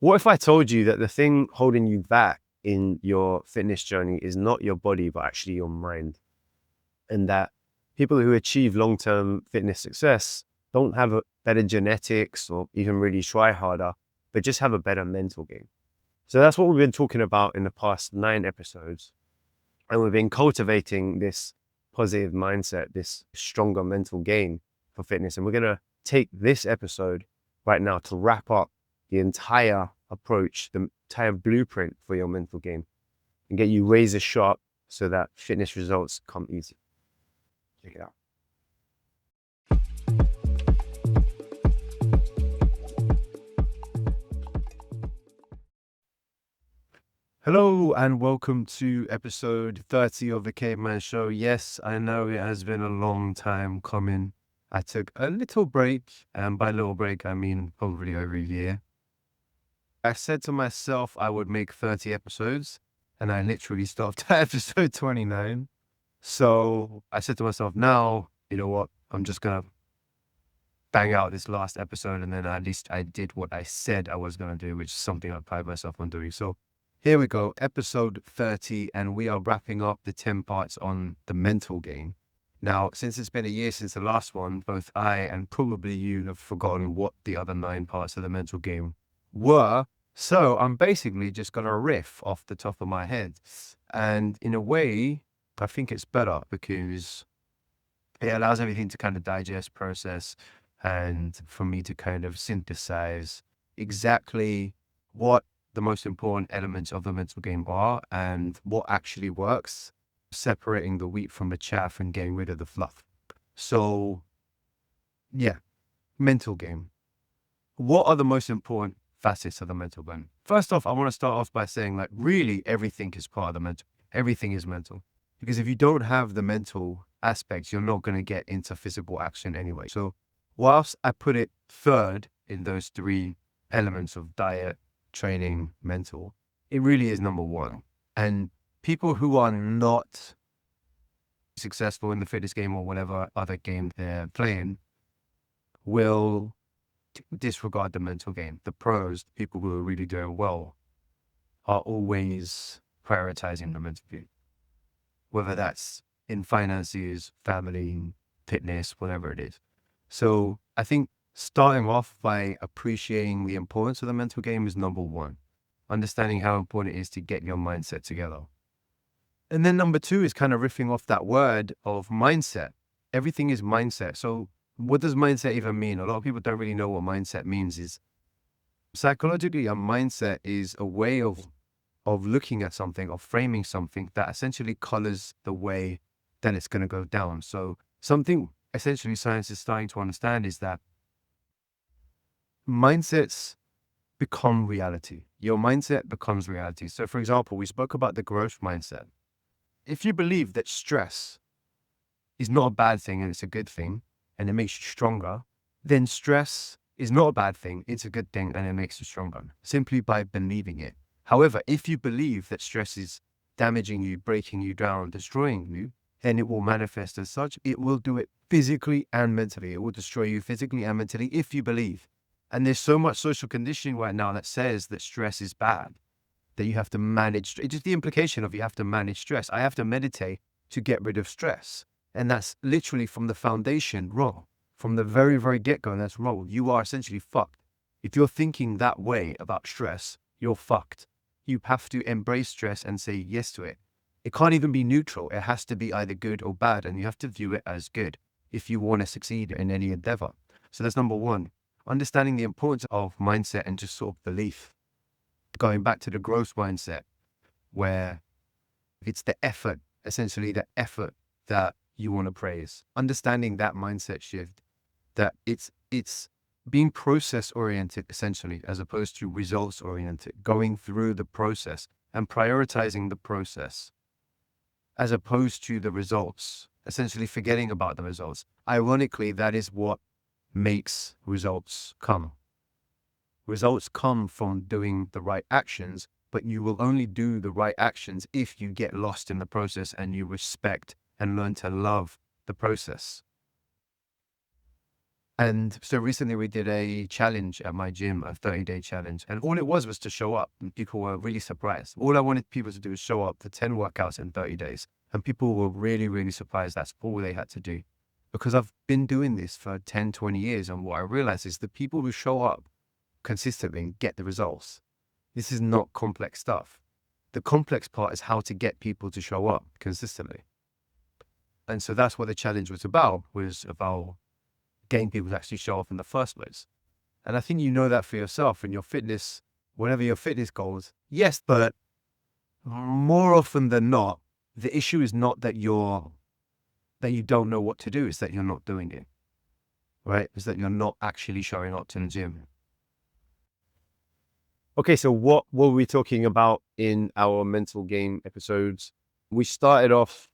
What if I told you that the thing holding you back in your fitness journey is not your body, but actually your mind? And that people who achieve long-term fitness success don't have a better genetics or even really try harder, but just have a better mental game. So that's what we've been talking about in the past 9 episodes. And we've been cultivating this positive mindset, this stronger mental game for fitness. And we're going to take this episode right now to wrap up the entire approach, the entire blueprint for your mental game and get you razor sharp so that fitness results come easy. Check it out. Hello and welcome to episode 30 of the Caveman Show. Yes, I know it has been a long time coming. I took a little break, and by little break, I mean probably over a year. I said to myself I would make 30 episodes, and I literally stopped at episode 29. So I said to myself, now, you know what, I'm just going to bang out this last episode, and then at least I did what I said I was going to do, which is something I pride myself on doing. So here we go, episode 30, and we are wrapping up the 10 parts on the mental game. Now, since it's been a year since the last one, both I and probably you have forgotten what the other 9 parts of the mental game were. So I'm basically just going to riff off the top of my head. And in a way, I think it's better because it allows everything to kind of digest, process, and for me to kind of synthesize exactly what the most important elements of the mental game are and what actually works, separating the wheat from the chaff and getting rid of the fluff. So yeah, mental game. What are the most important facets of the mental game? First off, I want to start off by saying, like, really everything is part of the mental. Everything is mental. Because if you don't have the mental aspects, you're not going to get into physical action anyway. So whilst I put it third in those 3 elements of diet, training, mental, it really is number 1. And people who are not successful in the fitness game or whatever other game they're playing will disregard the mental game. The pros, the people who are really doing well, are always prioritizing the mental game, whether that's in finances, family, fitness, whatever it is. So I think starting off by appreciating the importance of the mental game is number 1. Understanding how important it is to get your mindset together. And then number 2 is kind of riffing off that word of mindset. Everything is mindset. So what does mindset even mean? A lot of people don't really know what mindset means. Is psychologically, a mindset is a way of looking at something, of framing something that essentially colors the way that it's going to go down. So something essentially science is starting to understand is that mindsets become reality. Your mindset becomes reality. So for example, we spoke about the growth mindset. If you believe that stress is not a bad thing and it's a good thing and it makes you stronger, then stress is not a bad thing, it's a good thing and it makes you stronger, simply by believing it. However, if you believe that stress is damaging you, breaking you down, destroying you, then it will manifest as such. It will do it physically and mentally. It will destroy you physically and mentally if you believe. And there's so much social conditioning right now that says that stress is bad, that you have to manage. It's just the implication of you have to manage stress. I have to meditate to get rid of stress. And that's literally from the foundation wrong. From the very, very get-go, that's wrong. You are essentially fucked. If you're thinking that way about stress, you're fucked. You have to embrace stress and say yes to it. It can't even be neutral. It has to be either good or bad, and you have to view it as good if you want to succeed in any endeavor. So that's number 1. Understanding the importance of mindset and just sort of belief. Going back to the growth mindset, where it's the effort, essentially the effort that you want to praise. Understanding that mindset shift, that it's being process oriented essentially, as opposed to results oriented, going through the process and prioritizing the process as opposed to the results, essentially forgetting about the results. Ironically, that is what makes results come. Results come from doing the right actions, but you will only do the right actions if you get lost in the process and you respect and learn to love the process. And so recently we did a challenge at my gym, a 30-day challenge. And all it was to show up. And people were really surprised. All I wanted people to do was show up for 10 workouts in 30 days. And people were really, really surprised that's all they had to do. Because I've been doing this for 10, 20 years. And what I realized is the people who show up consistently and get the results. This is not complex stuff. The complex part is how to get people to show up consistently. And so that's what the challenge was about getting people to actually show up in the first place. And I think you know that for yourself and your fitness, whatever your fitness goals. Yes, but more often than not, the issue is not that you don't know what to do, it's that you're not doing it. Right? It's that you're not actually showing up to the gym. Okay, so what were we talking about in our mental game episodes? We started off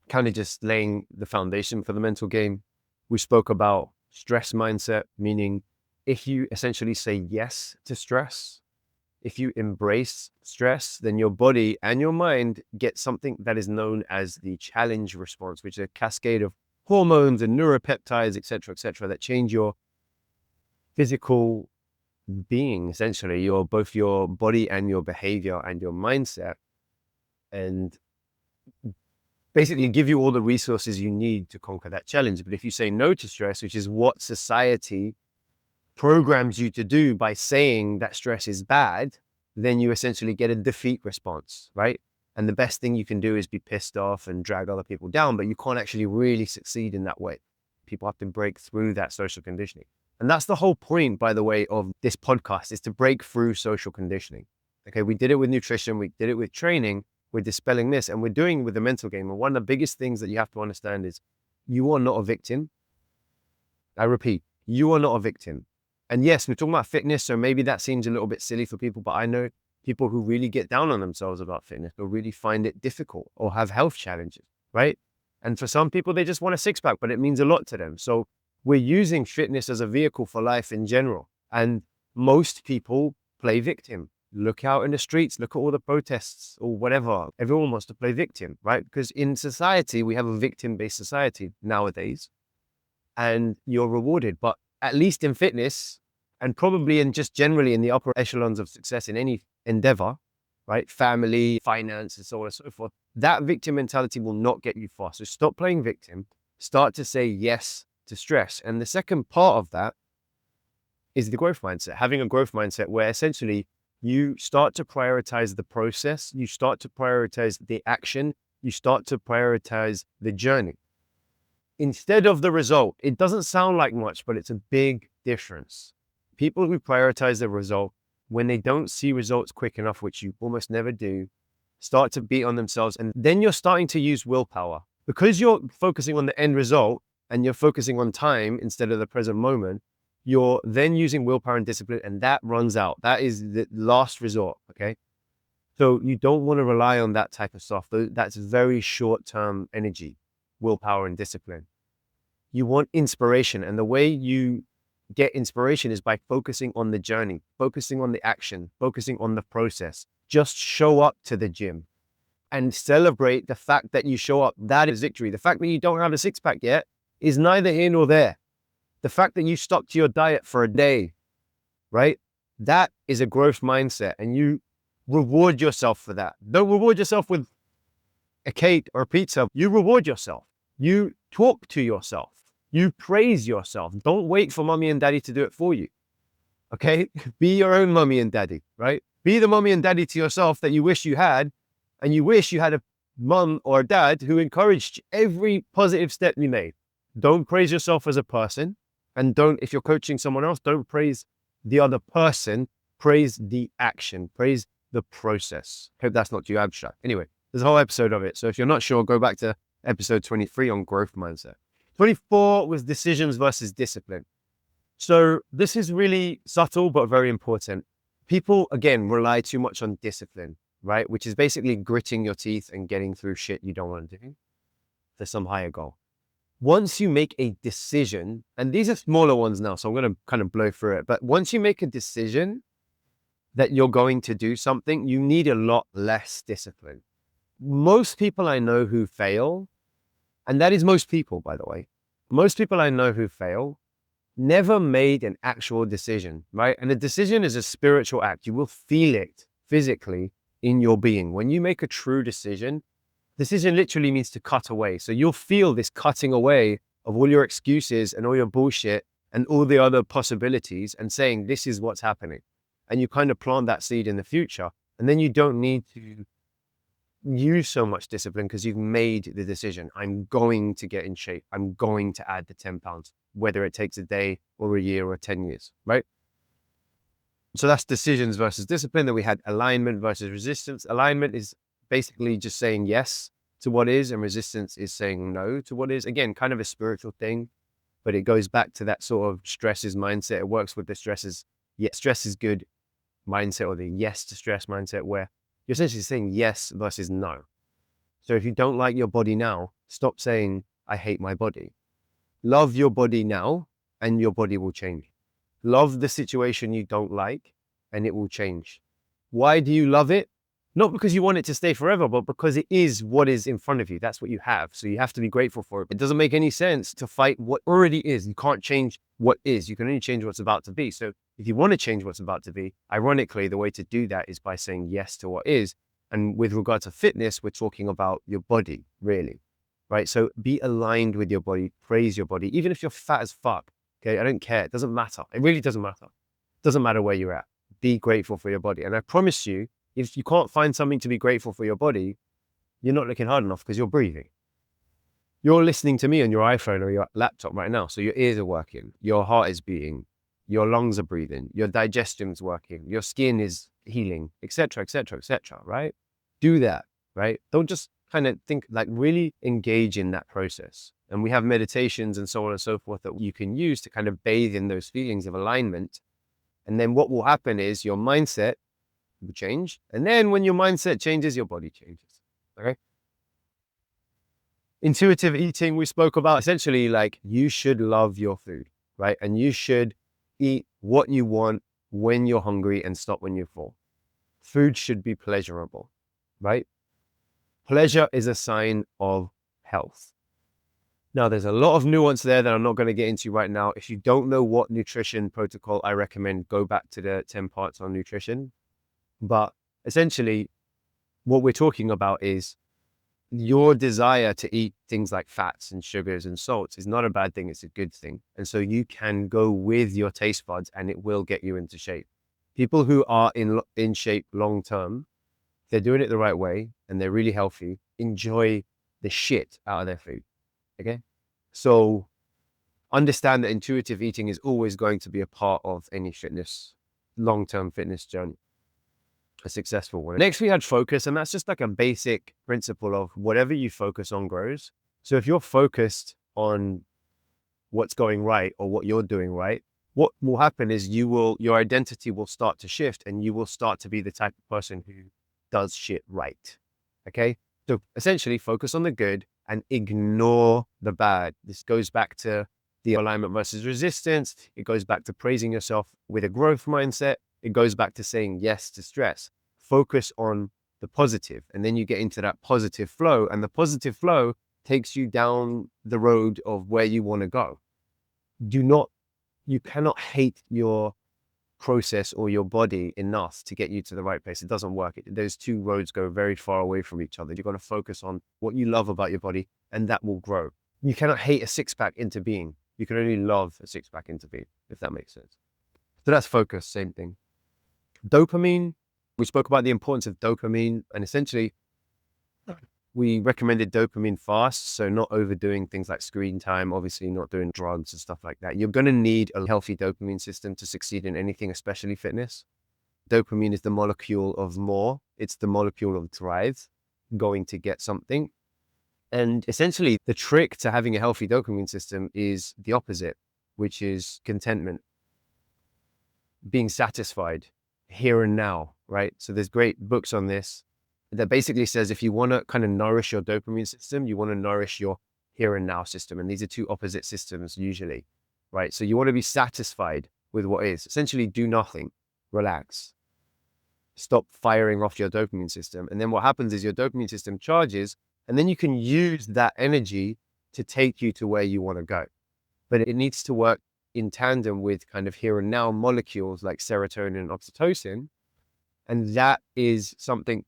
kind of just laying the foundation for the mental game. We spoke about stress mindset, meaning if you essentially say yes to stress, if you embrace stress, then your body and your mind get something that is known as the challenge response, which is a cascade of hormones and neuropeptides, et cetera, that change your physical being, essentially, both your body and your behavior and your mindset, and basically give you all the resources you need to conquer that challenge. But if you say no to stress, which is what society programs you to do by saying that stress is bad, then you essentially get a defeat response, right? And the best thing you can do is be pissed off and drag other people down, but you can't actually really succeed in that way. People have to break through that social conditioning. And that's the whole point, by the way, of this podcast, is to break through social conditioning. Okay, we did it with nutrition, we did it with training, we're dispelling this, and we're doing it with the mental game. And one of the biggest things that you have to understand is you are not a victim. I repeat, you are not a victim. And yes, we're talking about fitness, so maybe that seems a little bit silly for people, but I know people who really get down on themselves about fitness or really find it difficult or have health challenges, right? And for some people, they just want a six-pack, but it means a lot to them. So we're using fitness as a vehicle for life in general. And most people play victim. Look out in the streets, look at all the protests or whatever. Everyone wants to play victim, right? Because in society, we have a victim-based society nowadays, and you're rewarded. But at least in fitness, and probably in just generally in the upper echelons of success in any endeavor, right? Family, finance, and so on and so forth, that victim mentality will not get you far. So stop playing victim, start to say yes to stress. And the second part of that is the growth mindset, having a growth mindset where essentially you start to prioritize the process, you start to prioritize the action, you start to prioritize the journey instead of the result. It doesn't sound like much, but it's a big difference. People who prioritize the result, when they don't see results quick enough, which you almost never do, start to beat on themselves. And then you're starting to use willpower. Because you're focusing on the end result and you're focusing on time instead of the present moment, you're then using willpower and discipline, and that runs out. That is the last resort, okay? So you don't want to rely on that type of stuff. That's very short-term energy, willpower and discipline. You want inspiration, and the way you get inspiration is by focusing on the journey, focusing on the action, focusing on the process. Just show up to the gym and celebrate the fact that you show up. That is victory. The fact that you don't have a six-pack yet is neither here nor there. The fact that you stuck to your diet for a day, right? That is a growth mindset, and you reward yourself for that. Don't reward yourself with a cake or a pizza. You reward yourself. You talk to yourself. You praise yourself. Don't wait for mommy and daddy to do it for you. Okay? Be your own mommy and daddy, right? Be the mommy and daddy to yourself that you wish you had, and you wish you had a mom or a dad who encouraged every positive step you made. Don't praise yourself as a person. And if you're coaching someone else, don't praise the other person, praise the action, praise the process. Hope that's not too abstract. Anyway, there's a whole episode of it. So if you're not sure, go back to episode 23 on growth mindset. 24 was decisions versus discipline. So this is really subtle, but very important. People, again, rely too much on discipline, right? Which is basically gritting your teeth and getting through shit you don't want to do for some higher goal. Once you make a decision, and these are smaller ones now, so I'm going to kind of blow through it, but once you make a decision that you're going to do something, you need a lot less discipline. Most people I know who fail, and that is most people, by the way, most people I know who fail never made an actual decision, right? And a decision is a spiritual act. You will feel it physically in your being. When you make a true decision literally means to cut away. So you'll feel this cutting away of all your excuses and all your bullshit and all the other possibilities and saying, this is what's happening. And you kind of plant that seed in the future. And then you don't need to use so much discipline because you've made the decision. I'm going to get in shape. I'm going to add the 10 pounds, whether it takes a day or a year or 10 years, right? So that's decisions versus discipline. Then we had alignment versus resistance. Alignment is basically just saying yes to what is, and resistance is saying no to what is. Again, kind of a spiritual thing, but it goes back to that sort of stresses mindset. It works with the stresses. Yeah, stress is good mindset, or the yes to stress mindset, where you're essentially saying yes versus no. So if you don't like your body now, stop saying, I hate my body. Love your body now, and your body will change. Love the situation you don't like, and it will change. Why do you love it? Not because you want it to stay forever, but because it is what is in front of you. That's what you have. So you have to be grateful for it. It doesn't make any sense to fight what already is. You can't change what is. You can only change what's about to be. So if you want to change what's about to be, ironically, the way to do that is by saying yes to what is. And with regard to fitness, we're talking about your body, really, right? So be aligned with your body, praise your body, even if you're fat as fuck. Okay, I don't care. It doesn't matter. It really doesn't matter. It doesn't matter where you're at. Be grateful for your body. And I promise you, if you can't find something to be grateful for your body, you're not looking hard enough because you're breathing. You're listening to me on your iPhone or your laptop right now. So your ears are working, your heart is beating, your lungs are breathing, your digestion's working, your skin is healing, etc., etc., etc., right? Do that, right? Don't just kind of think, like really engage in that process. And we have meditations and so on and so forth that you can use to kind of bathe in those feelings of alignment. And then what will happen is your mindset will change. And then when your mindset changes, your body changes. Okay. Intuitive eating, we spoke about essentially like you should love your food, right? And you should eat what you want when you're hungry and stop when you're full. Food should be pleasurable, right? Pleasure is a sign of health. Now, there's a lot of nuance there that I'm not going to get into right now. If you don't know what nutrition protocol I recommend, go back to the 10 parts on nutrition. But essentially, what we're talking about is your desire to eat things like fats and sugars and salts is not a bad thing. It's a good thing. And so you can go with your taste buds and it will get you into shape. People who are in shape long term, they're doing it the right way and they're really healthy, enjoy the shit out of their food. Okay. So understand that intuitive eating is always going to be a part of any fitness, long-term fitness journey, a successful one. Next, we had focus, and that's just like a basic principle of whatever you focus on grows. So if you're focused on what's going right or what you're doing right, what will happen is your identity will start to shift and you will start to be the type of person who does shit right. Okay. So essentially focus on the good and ignore the bad. This goes back to the alignment versus resistance. It goes back to praising yourself with a growth mindset. It goes back to saying yes to stress. Focus on the positive, and then you get into that positive flow, and the positive flow takes you down the road of where you want to go. You cannot hate your process or your body enough to get you to the right place. It doesn't work. Those two roads go very far away from each other. You've got to focus on what you love about your body, and that will grow. You cannot hate a six-pack into being. You can only love a six-pack into being, if that makes sense. So that's focus, same thing. Dopamine, we spoke about the importance of dopamine, and essentially we recommended dopamine fast. So not overdoing things like screen time, obviously not doing drugs and stuff like that. You're going to need a healthy dopamine system to succeed in anything, especially fitness. Dopamine is the molecule of more. It's the molecule of drive, going to get something. And essentially the trick to having a healthy dopamine system is the opposite, which is contentment, being satisfied here and now, right? So there's great books on this that basically says if you want to kind of nourish your dopamine system, you want to nourish your here and now system. And these are two opposite systems usually, right? So you want to be satisfied with what is. Essentially do nothing, relax, stop firing off your dopamine system. And then what happens is your dopamine system charges, and then you can use that energy to take you to where you want to go. But it needs to work in tandem with kind of here and now molecules like serotonin and oxytocin. And that is something,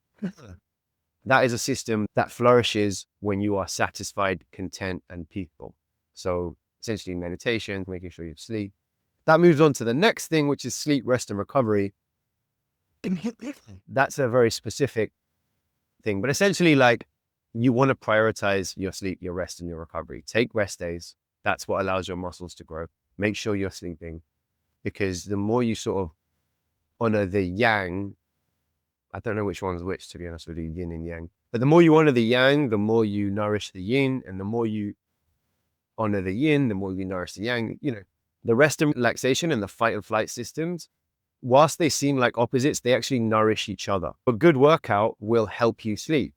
that is a system that flourishes when you are satisfied, content, and peaceful. So essentially meditation, making sure you sleep. That moves on to the next thing, which is sleep, rest, and recovery. That's a very specific thing, but essentially, like, you want to prioritize your sleep, your rest, and your recovery. Take rest days. That's what allows your muscles to grow. Make sure you're sleeping, because the more you sort of honor the yang, I don't know which one's which, to be honest with you, yin and yang, but the more you honor the yang, the more you nourish the yin, and the more you honor the yin, the more you nourish the yang. You know, the rest and relaxation and the fight and flight systems, whilst they seem like opposites, they actually nourish each other. A good workout will help you sleep,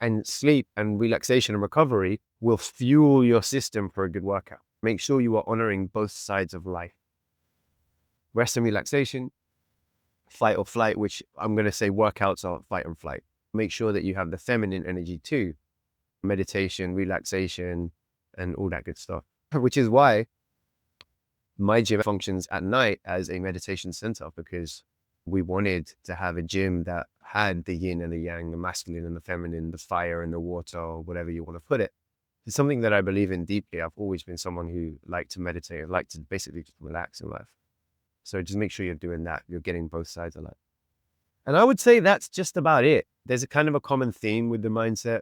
and sleep and relaxation and recovery will fuel your system for a good workout. Make sure you are honoring both sides of life. Rest and relaxation, fight or flight, which I'm going to say workouts are fight and flight. Make sure that you have the feminine energy too. Meditation, relaxation, and all that good stuff. Which is why my gym functions at night as a meditation center, because we wanted to have a gym that had the yin and the yang, the masculine and the feminine, the fire and the water, or whatever you want to put it. It's something that I believe in deeply. I've always been someone who liked to meditate, liked to basically just relax in life. So just make sure you're doing that. You're getting both sides of life. And I would say that's just about it. There's a kind of a common theme with the mindset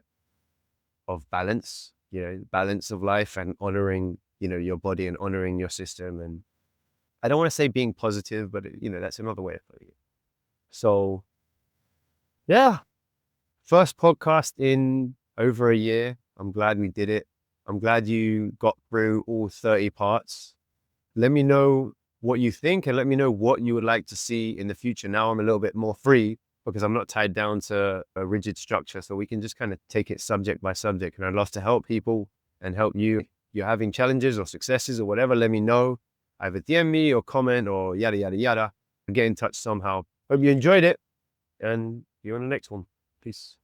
of balance, you know, balance of life and honoring, you know, your body and honoring your system. And I don't want to say being positive, but you know, that's another way of putting it. So yeah, first podcast in over a year. I'm glad we did it. I'm glad you got through all 30 parts. Let me know what you think, and let me know what you would like to see in the future. Now I'm a little bit more free because I'm not tied down to a rigid structure. So we can just kind of take it subject by subject. And I'd love to help people and help you. If you're having challenges or successes or whatever, let me know. Either DM me or comment or yada, yada, yada. Get in touch somehow. Hope you enjoyed it, and see you on the next one. Peace.